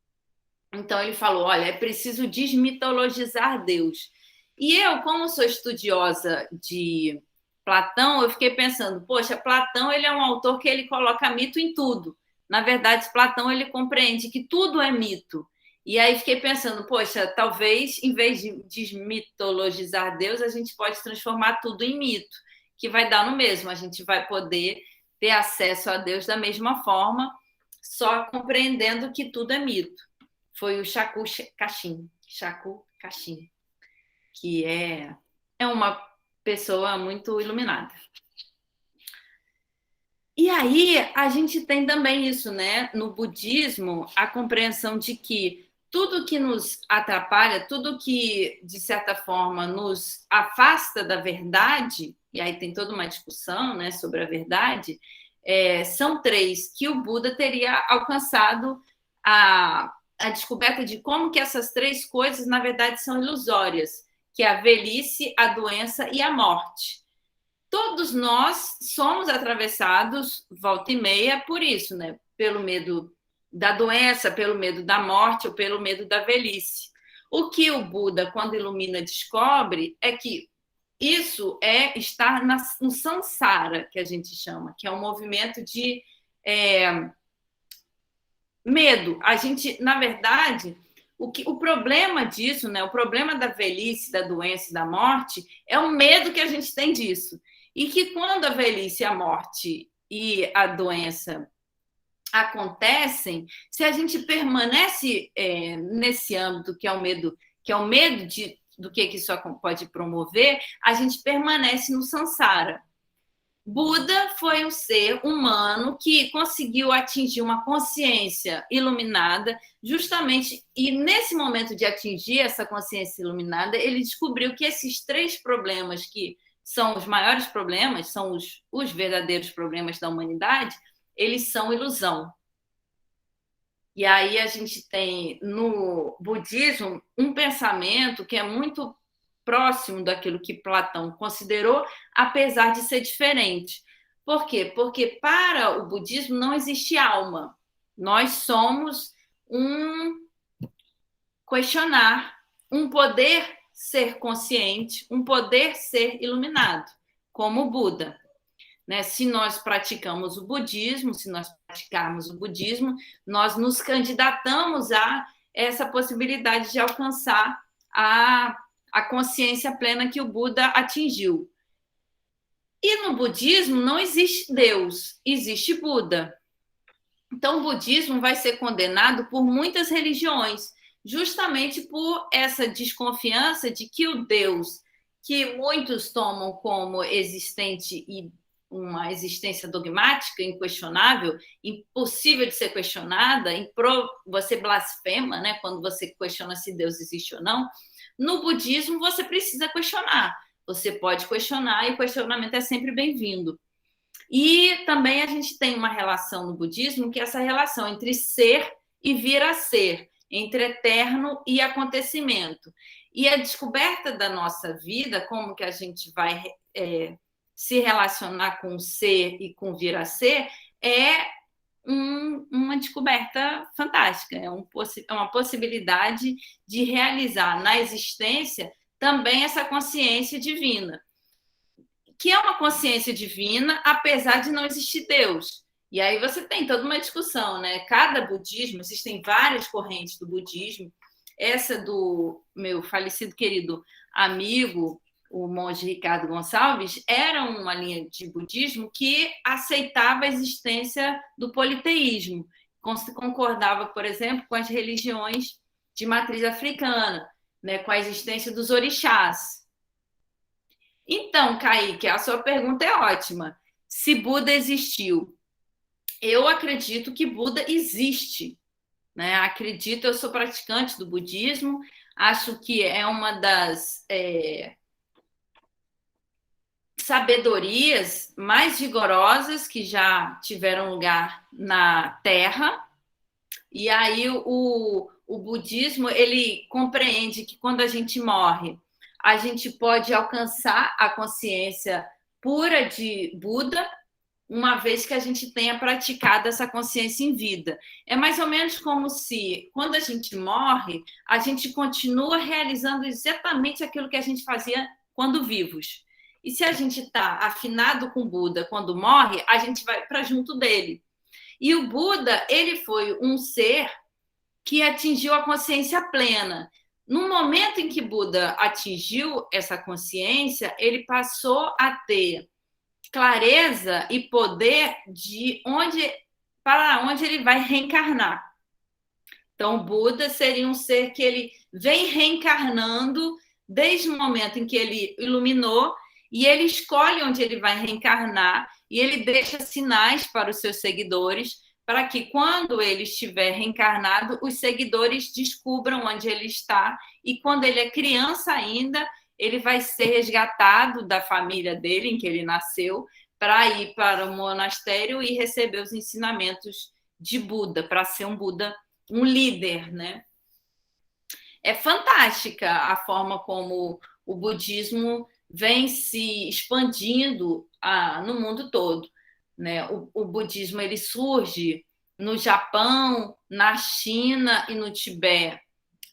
Então ele falou, olha, é preciso desmitologizar Deus. E eu, como sou estudiosa de Platão, eu fiquei pensando, poxa, Platão ele é um autor que ele coloca mito em tudo. Na verdade, Platão ele compreende que tudo é mito. E aí fiquei pensando, poxa, talvez em vez de desmitologizar Deus, a gente pode transformar tudo em mito, que vai dar no mesmo. A gente vai poder ter acesso a Deus da mesma forma, só compreendendo que tudo é mito. Foi o Shaku Kashin, que é uma pessoa muito iluminada. E aí a gente tem também isso, né? No budismo, a compreensão de que tudo que nos atrapalha, tudo que, de certa forma, nos afasta da verdade, e aí tem toda uma discussão, né, sobre a verdade, são três que o Buda teria alcançado a descoberta de como que essas três coisas, na verdade, são ilusórias, que é a velhice, a doença e a morte. Todos nós somos atravessados, volta e meia, por isso, né? Pelo medo da doença, pelo medo da morte ou pelo medo da velhice. O que o Buda, quando ilumina, descobre é que isso é estar no samsara, que a gente chama, que é um movimento de medo. A gente, na verdade, o problema disso, né? O problema da velhice, da doença e da morte é o medo que a gente tem disso. E que quando a velhice, a morte e a doença acontecem, se a gente permanece nesse âmbito que é o medo do que isso pode promover, a gente permanece no samsara. Buda foi um ser humano que conseguiu atingir uma consciência iluminada, justamente, e nesse momento de atingir essa consciência iluminada, ele descobriu que esses três problemas, que são os maiores problemas, são os verdadeiros problemas da humanidade, eles são ilusão. E aí a gente tem no budismo um pensamento que é muito próximo daquilo que Platão considerou, apesar de ser diferente. Por quê? Porque para o budismo não existe alma. Nós somos um questionar, um poder ser consciente, um poder ser iluminado, como o Buda. Né? Se nós praticamos o budismo, se nós praticarmos o budismo, nós nos candidatamos a essa possibilidade de alcançar a consciência plena que o Buda atingiu. E no budismo não existe Deus, existe Buda. Então o budismo vai ser condenado por muitas religiões, justamente por essa desconfiança de que o Deus que muitos tomam como existente e uma existência dogmática, inquestionável, impossível de ser questionada, você blasfema, né, quando você questiona se Deus existe ou não. No budismo, você precisa questionar. Você pode questionar e o questionamento é sempre bem-vindo. E também a gente tem uma relação no budismo, que é essa relação entre ser e vir a ser, entre eterno e acontecimento. E a descoberta da nossa vida, como que a gente vai se relacionar com o ser e com vir a ser, é uma descoberta fantástica, é uma possibilidade de realizar na existência também essa consciência divina, que é uma consciência divina, apesar de não existir Deus. E aí você tem toda uma discussão, né? Cada budismo, existem várias correntes do budismo. Essa do meu falecido querido amigo, o monge Ricardo Gonçalves, era uma linha de budismo que aceitava a existência do politeísmo. Concordava, por exemplo, com as religiões de matriz africana, né? Com a existência dos orixás. Então, Kaique, a sua pergunta é ótima. Se Buda existiu, eu acredito que Buda existe. Né? Acredito, eu sou praticante do budismo, acho que é uma das sabedorias mais rigorosas que já tiveram lugar na Terra. E aí o budismo, ele compreende que quando a gente morre, a gente pode alcançar a consciência pura de Buda, uma vez que a gente tenha praticado essa consciência em vida. É mais ou menos como se, quando a gente morre, a gente continua realizando exatamente aquilo que a gente fazia quando vivos. E se a gente está afinado com o Buda quando morre, a gente vai para junto dele. E o Buda, ele foi um ser que atingiu a consciência plena. No momento em que Buda atingiu essa consciência, ele passou a ter clareza e poder de para onde ele vai reencarnar. Então, o Buda seria um ser que ele vem reencarnando desde o momento em que ele iluminou, e ele escolhe onde ele vai reencarnar, e ele deixa sinais para os seus seguidores, para que quando ele estiver reencarnado, os seguidores descubram onde ele está, e quando ele é criança ainda, ele vai ser resgatado da família dele, em que ele nasceu, para ir para o monastério e receber os ensinamentos de Buda, para ser um Buda, um líder, né? É fantástica a forma como o budismo vem se expandindo no mundo todo, né? O budismo ele surge no Japão, na China e no Tibete,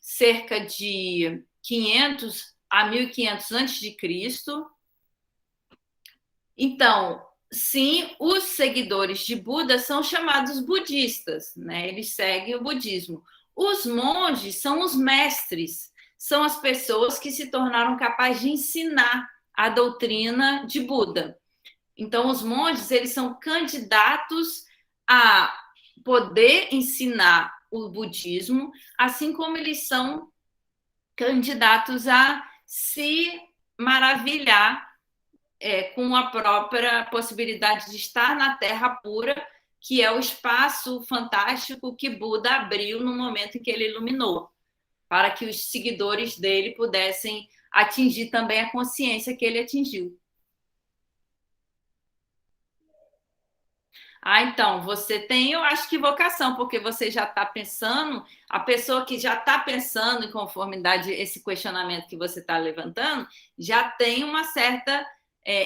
cerca de 500 a 1500 antes de Cristo. Então, sim, os seguidores de Buda são chamados budistas, né? Eles seguem o budismo. Os monges são os mestres, são as pessoas que se tornaram capazes de ensinar a doutrina de Buda. Então, os monges, eles são candidatos a poder ensinar o budismo, assim como eles são candidatos a se maravilhar com a própria possibilidade de estar na Terra pura, que é o espaço fantástico que Buda abriu no momento em que ele iluminou, para que os seguidores dele pudessem atingir também a consciência que ele atingiu. Ah, então, você tem, eu acho que vocação, porque você já está pensando, a pessoa que já está pensando em conformidade esse questionamento que você está levantando, já tem uma certa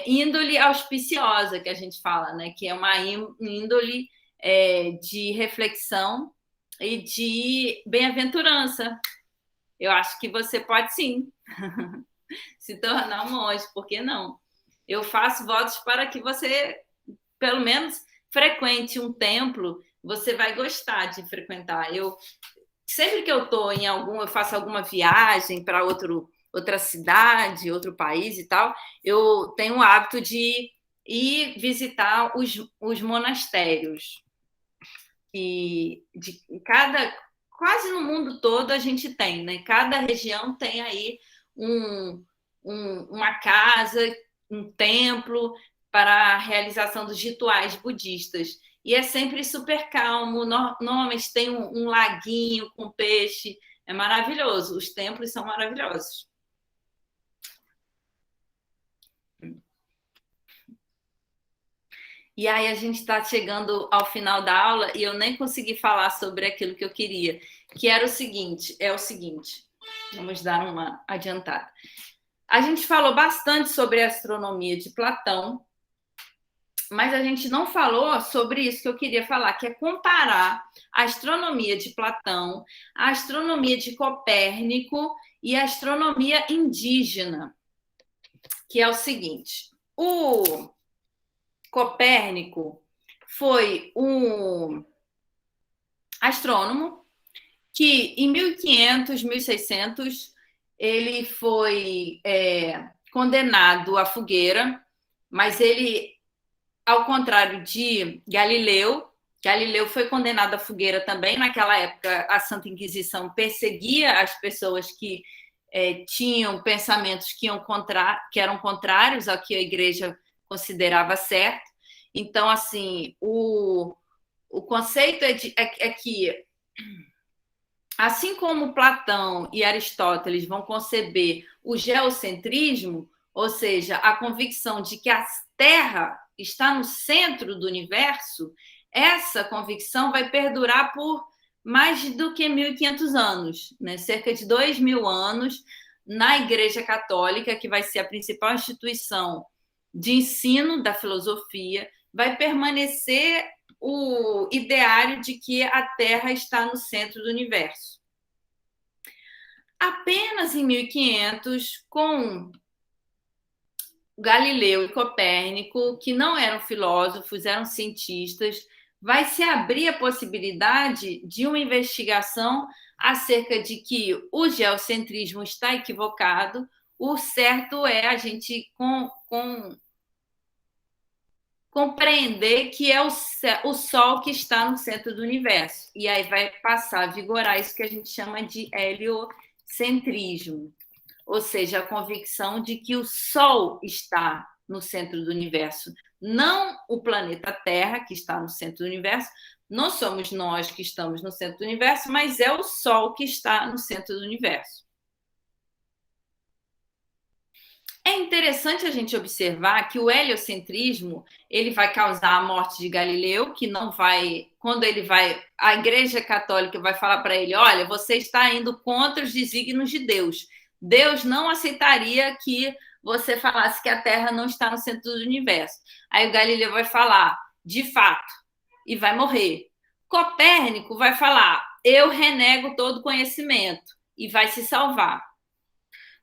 índole auspiciosa, que a gente fala, né? Que é uma índole de reflexão e de bem-aventurança. Eu acho que você pode sim se tornar um monge, por que não? Eu faço votos para que você, pelo menos, frequente um templo, você vai gostar de frequentar. Eu sempre que eu estou em eu faço alguma viagem para outra cidade, outro país e tal, eu tenho o hábito de ir visitar os monastérios. E de quase no mundo todo a gente tem, né? Cada região tem aí uma casa, um templo para a realização dos rituais budistas. E é sempre super calmo, normalmente tem um laguinho com peixe, é maravilhoso, os templos são maravilhosos. E aí a gente está chegando ao final da aula e eu nem consegui falar sobre aquilo que eu queria, que era o seguinte, vamos dar uma adiantada. A gente falou bastante sobre a astronomia de Platão, mas a gente não falou sobre isso que eu queria falar, que é comparar a astronomia de Platão, a astronomia de Copérnico e a astronomia indígena, que é o seguinte: o Copérnico foi um astrônomo que em 1500, 1600 ele foi condenado à fogueira, mas ele, ao contrário de Galileu foi condenado à fogueira também. Naquela época, a Santa Inquisição perseguia as pessoas que tinham pensamentos que eram contrários ao que a Igreja considerava certo. Então, assim, o conceito é que, assim como Platão e Aristóteles vão conceber o geocentrismo, ou seja, a convicção de que a Terra está no centro do universo, essa convicção vai perdurar por mais do que 1.500 anos, né? Cerca de 2.000 anos, na Igreja Católica, que vai ser a principal instituição de ensino da filosofia, vai permanecer o ideário de que a Terra está no centro do universo. Apenas em 1500, com Galileu e Copérnico, que não eram filósofos, eram cientistas, vai se abrir a possibilidade de uma investigação acerca de que o geocentrismo está equivocado, o certo é a gente compreender que é o Sol que está no centro do universo. E aí vai passar a vigorar isso que a gente chama de heliocentrismo, ou seja, a convicção de que o Sol está no centro do universo, não o planeta Terra, que está no centro do universo, não somos nós que estamos no centro do universo, mas é o Sol que está no centro do universo. É interessante a gente observar que o heliocentrismo ele vai causar a morte de Galileu, que não vai, quando ele vai, a Igreja Católica vai falar para ele, olha, você está indo contra os desígnios de Deus. Deus não aceitaria que você falasse que a Terra não está no centro do universo. Aí o Galileu vai falar, de fato, e vai morrer. Copérnico vai falar, eu renego todo conhecimento, e vai se salvar.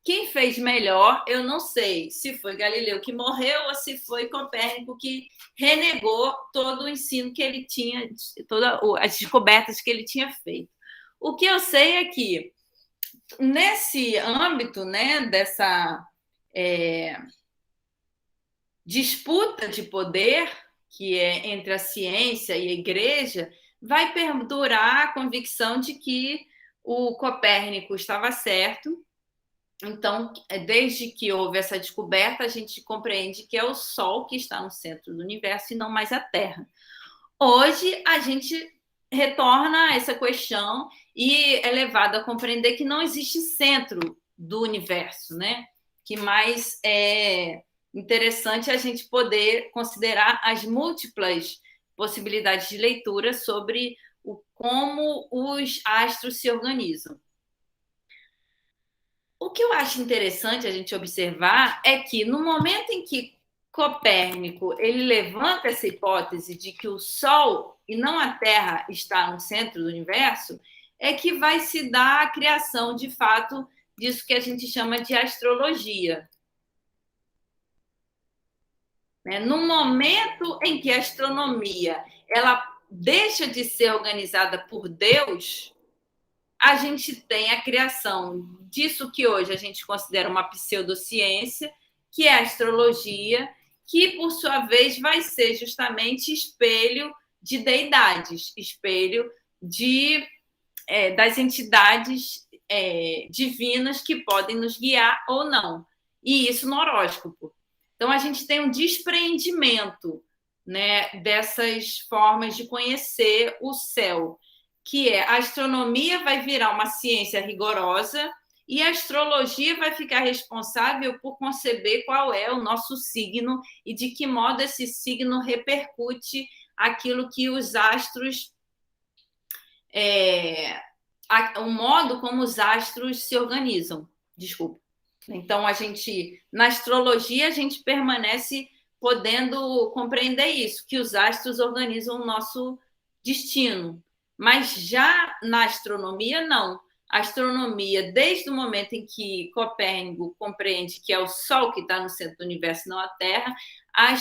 Quem fez melhor, eu não sei se foi Galileu que morreu ou se foi Copérnico que renegou todo o ensino que ele tinha, todas as descobertas que ele tinha feito. O que eu sei é que, nesse âmbito, né, dessa disputa de poder, que é entre a ciência e a igreja, vai perdurar a convicção de que o Copérnico estava certo. Então, desde que houve essa descoberta, a gente compreende que é o Sol que está no centro do universo e não mais a Terra. Hoje, a gente retorna a essa questão e é levado a compreender que não existe centro do universo, né? Que mais é interessante a gente poder considerar as múltiplas possibilidades de leitura sobre como os astros se organizam. O que eu acho interessante a gente observar é que no momento em que Copérnico ele levanta essa hipótese de que o Sol e não a Terra está no centro do universo, é que vai se dar a criação, de fato, disso que a gente chama de astrologia. No momento em que a astronomia ela deixa de ser organizada por Deus, a gente tem a criação disso que hoje a gente considera uma pseudociência, que é a astrologia, que, por sua vez, vai ser justamente espelho de deidades, espelho das entidades divinas que podem nos guiar ou não. E isso no horóscopo. Então, a gente tem um despreendimento, né, dessas formas de conhecer o céu, que a astronomia vai virar uma ciência rigorosa e a astrologia vai ficar responsável por conceber qual é o nosso signo e de que modo esse signo repercute aquilo que os astros... o modo como os astros se organizam. Desculpa. Então, na astrologia, a gente permanece podendo compreender isso, que os astros organizam o nosso destino. Mas já na astronomia, não. A astronomia, desde o momento em que Copérnico compreende que é o Sol que está no centro do universo, não a Terra, a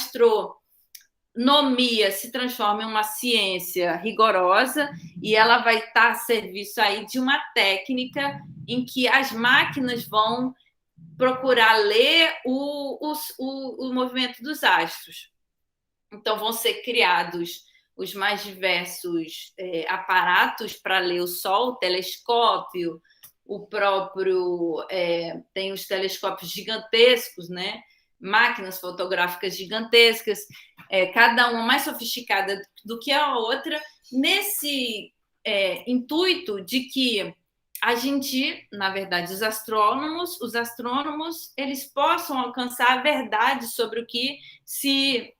astronomia se transforma em uma ciência rigorosa e ela vai estar a serviço aí de uma técnica em que as máquinas vão procurar ler o movimento dos astros. Então, vão ser criados os mais diversos aparatos para ler o Sol, o telescópio, o próprio... tem os telescópios gigantescos, né? Máquinas fotográficas gigantescas, cada uma mais sofisticada do que a outra, nesse intuito de que a gente, na verdade, os astrônomos, eles possam alcançar a verdade sobre o que se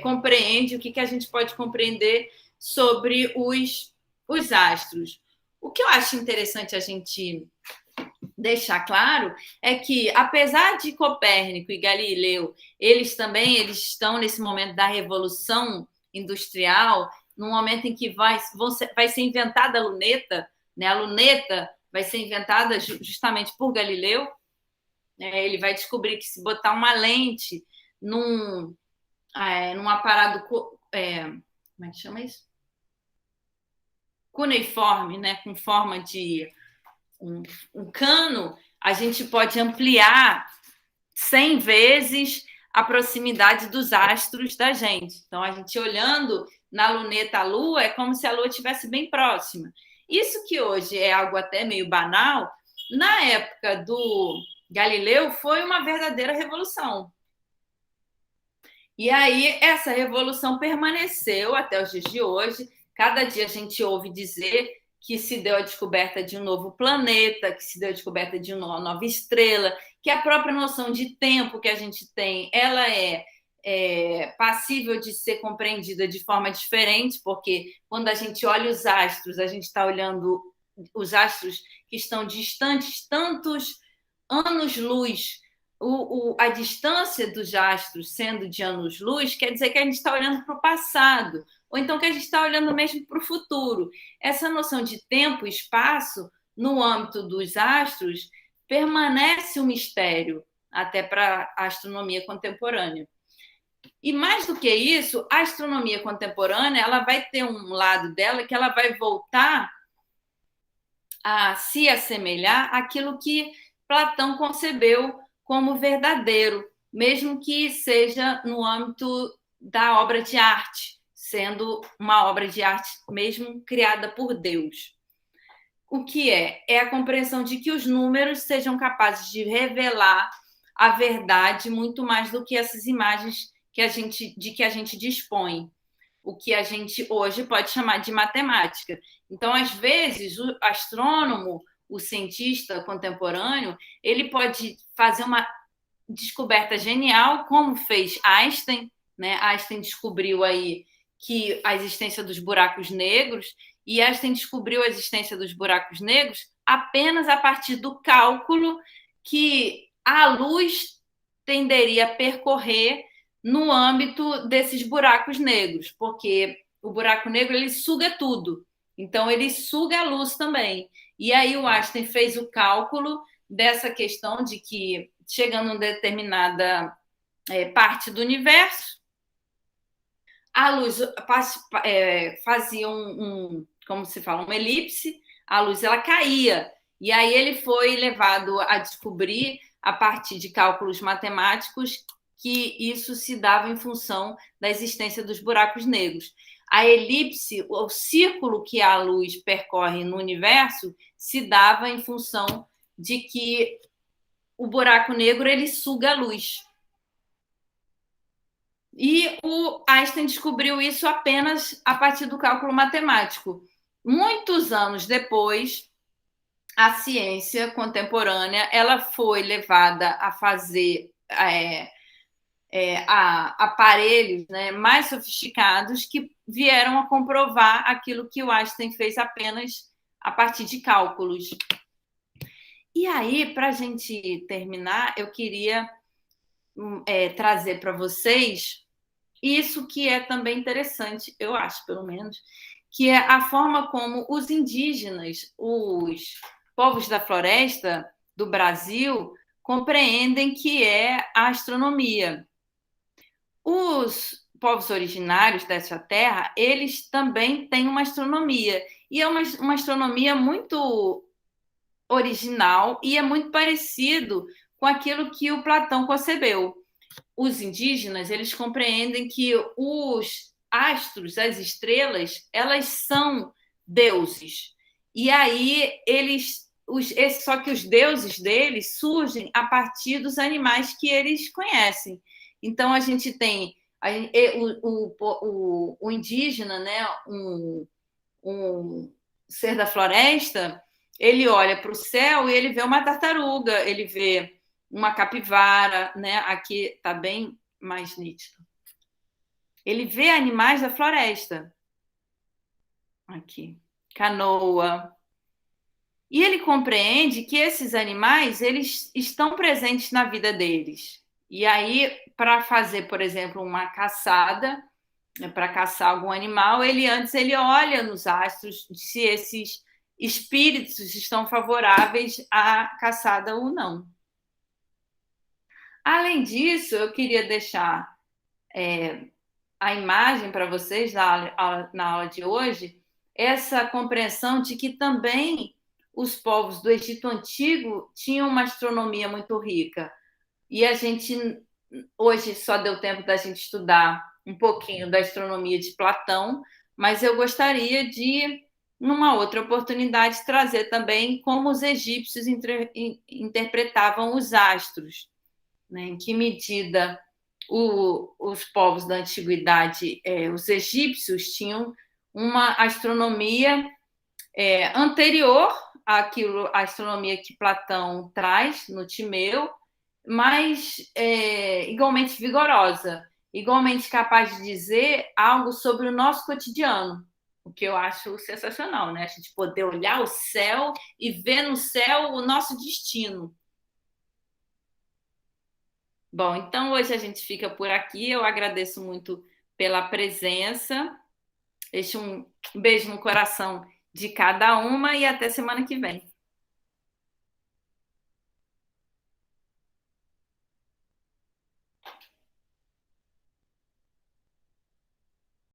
compreende, o que a gente pode compreender sobre os astros. O que eu acho interessante a gente deixar claro é que, apesar de Copérnico e Galileu, eles estão nesse momento da revolução industrial, no momento em que vai ser inventada a luneta, né? A luneta vai ser inventada justamente por Galileu. Ele vai descobrir que se botar uma lente num aparato, como é que chama isso? Cuneiforme, né? Com forma de um cano, a gente pode ampliar 100 vezes a proximidade dos astros da gente. Então, a gente olhando na luneta a Lua, é como se a Lua estivesse bem próxima. Isso que hoje é algo até meio banal, na época do Galileu foi uma verdadeira revolução. E aí, essa revolução permaneceu até os dias de hoje. Cada dia a gente ouve dizer que se deu a descoberta de um novo planeta, que se deu a descoberta de uma nova estrela, que a própria noção de tempo que a gente tem, ela é passível de ser compreendida de forma diferente, porque quando a gente olha os astros, a gente está olhando os astros que estão distantes tantos anos-luz. A distância dos astros sendo de anos-luz quer dizer que a gente está olhando para o passado, ou então que a gente está olhando mesmo para o futuro. Essa noção de tempo e espaço, no âmbito dos astros, permanece um mistério até para a astronomia contemporânea. E mais do que isso, a astronomia contemporânea ela vai ter um lado dela que ela vai voltar a se assemelhar àquilo que Platão concebeu como verdadeiro, mesmo que seja no âmbito da obra de arte, sendo uma obra de arte mesmo criada por Deus. O que é a compreensão de que os números sejam capazes de revelar a verdade muito mais do que essas imagens de que a gente dispõe, o que a gente hoje pode chamar de matemática. Então, às vezes, o astrônomo, o cientista contemporâneo, ele pode fazer uma descoberta genial, como fez Einstein, né? Einstein descobriu aí que a existência dos buracos negros, e Einstein descobriu a existência dos buracos negros apenas a partir do cálculo que a luz tenderia a percorrer no âmbito desses buracos negros, porque o buraco negro ele suga tudo, então ele suga a luz também. E aí o Einstein fez o cálculo dessa questão de que chegando a uma determinada parte do universo, a luz fazia como se fala, uma elipse, a luz ela caía. E aí ele foi levado a descobrir, a partir de cálculos matemáticos, que isso se dava em função da existência dos buracos negros. A elipse, o círculo que a luz percorre no universo, se dava em função de que o buraco negro ele suga a luz. E o Einstein descobriu isso apenas a partir do cálculo matemático. Muitos anos depois, a ciência contemporânea ela foi levada a fazer aparelhos, né, mais sofisticados que vieram a comprovar aquilo que o Einstein fez apenas a partir de cálculos. E aí, para a gente terminar, eu queria trazer para vocês isso que é também interessante, eu acho, pelo menos, que é a forma como os indígenas, os povos da floresta do Brasil, compreendem que é a astronomia. Os povos originários dessa terra, eles também têm uma astronomia, e é uma astronomia muito original e é muito parecido com aquilo que o Platão concebeu. Os indígenas, eles compreendem que os astros, as estrelas, elas são deuses. E aí só que os deuses deles surgem a partir dos animais que eles conhecem. Então a gente tem o indígena, né, um ser da floresta, ele olha para o céu e ele vê uma tartaruga, ele vê uma capivara, né? Aqui está bem mais nítido. Ele vê animais da floresta. Aqui. Canoa. E ele compreende que esses animais, eles estão presentes na vida deles. E aí, para fazer, por exemplo, uma caçada, para caçar algum animal, ele olha nos astros se esses espíritos estão favoráveis à caçada ou não. Além disso, eu queria deixar a imagem para vocês na aula de hoje, essa compreensão de que também os povos do Egito Antigo tinham uma astronomia muito rica. E a gente, hoje, só deu tempo da gente estudar um pouquinho da astronomia de Platão, mas eu gostaria de, numa outra oportunidade, trazer também como os egípcios interpretavam os astros, né? Em que medida os povos da antiguidade, os egípcios, tinham uma astronomia anterior àquilo, à astronomia que Platão traz no Timeu, mas igualmente vigorosa, igualmente capaz de dizer algo sobre o nosso cotidiano, o que eu acho sensacional, né? A gente poder olhar o céu e ver no céu o nosso destino. Bom, então hoje a gente fica por aqui. Eu agradeço muito pela presença. Deixo um beijo no coração de cada uma e até semana que vem.